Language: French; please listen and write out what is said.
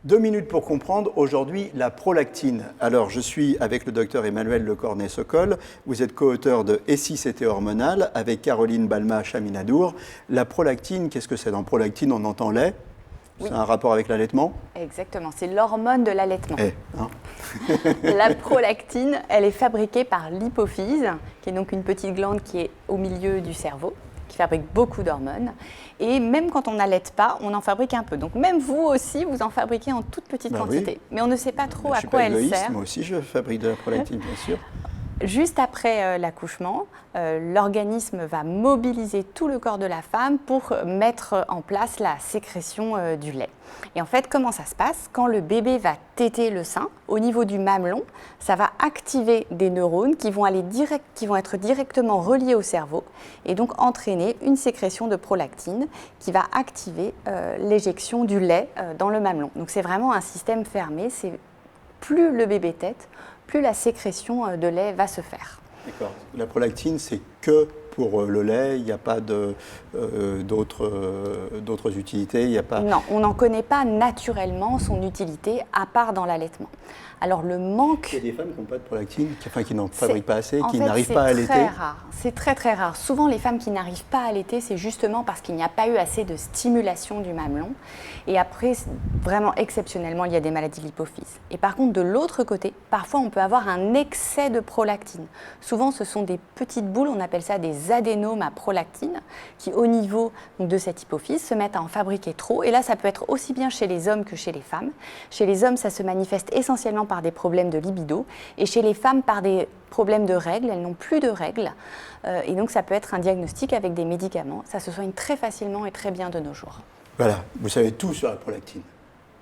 2 minutes pour comprendre aujourd'hui la prolactine. Alors, je suis avec le docteur Emmanuel Lecornet-Sokol. Vous êtes co-auteur de Et si c'était hormonal avec Caroline Balma-Chaminadour. La prolactine, qu'est-ce que c'est? Dans prolactine, on entend lait. Oui. C'est un rapport avec l'allaitement? Exactement, c'est l'hormone de l'allaitement. Hein. La prolactine, elle est fabriquée par l'hypophyse, qui est donc une petite glande qui est au milieu du cerveau, qui fabrique beaucoup d'hormones. Et même quand on n'allaite pas, on en fabrique un peu. Donc même vous aussi, vous en fabriquez en toute petite quantité. Oui. Mais on ne sait pas trop à Je quoi suis pas elle égoïste, sert. moi aussi je fabrique de la prolactine, bien sûr. Juste après l'accouchement, l'organisme va mobiliser tout le corps de la femme pour mettre en place la sécrétion du lait. Et en fait, comment ça se passe? Quand le bébé va téter le sein, au niveau du mamelon, ça va activer des neurones qui vont être directement reliés au cerveau et donc entraîner une sécrétion de prolactine qui va activer l'éjection du lait dans le mamelon. Donc c'est vraiment un système fermé. Plus le bébé tète, plus la sécrétion de lait va se faire. D'accord. La prolactine, c'est que pour le lait, il n'y a pas d'autres utilités, il n'y a pas... Non, on n'en connaît pas naturellement son utilité, à part dans l'allaitement. Alors le manque... Il y a des femmes qui n'ont pas de prolactine, qui n'en fabriquent pas assez, qui fait, n'arrivent pas à allaiter. C'est très rare. C'est très très rare. Souvent les femmes qui n'arrivent pas à allaiter, c'est justement parce qu'il n'y a pas eu assez de stimulation du mamelon. Et après, vraiment exceptionnellement, il y a des maladies de l'hypophyse. Et par contre, de l'autre côté, parfois on peut avoir un excès de prolactine. Souvent, ce sont des petites boules, on appelle ça des adénomes à prolactine, qui au niveau de cette hypophyse se mettent à en fabriquer trop. Et là, ça peut être aussi bien chez les hommes que chez les femmes. Chez les hommes, ça se manifeste essentiellement par des problèmes de libido et chez les femmes par des problèmes de règles, elles n'ont plus de règles et donc ça peut être un diagnostic avec des médicaments. Ça se soigne très facilement et très bien de nos jours. Voilà, vous savez tout sur la prolactine.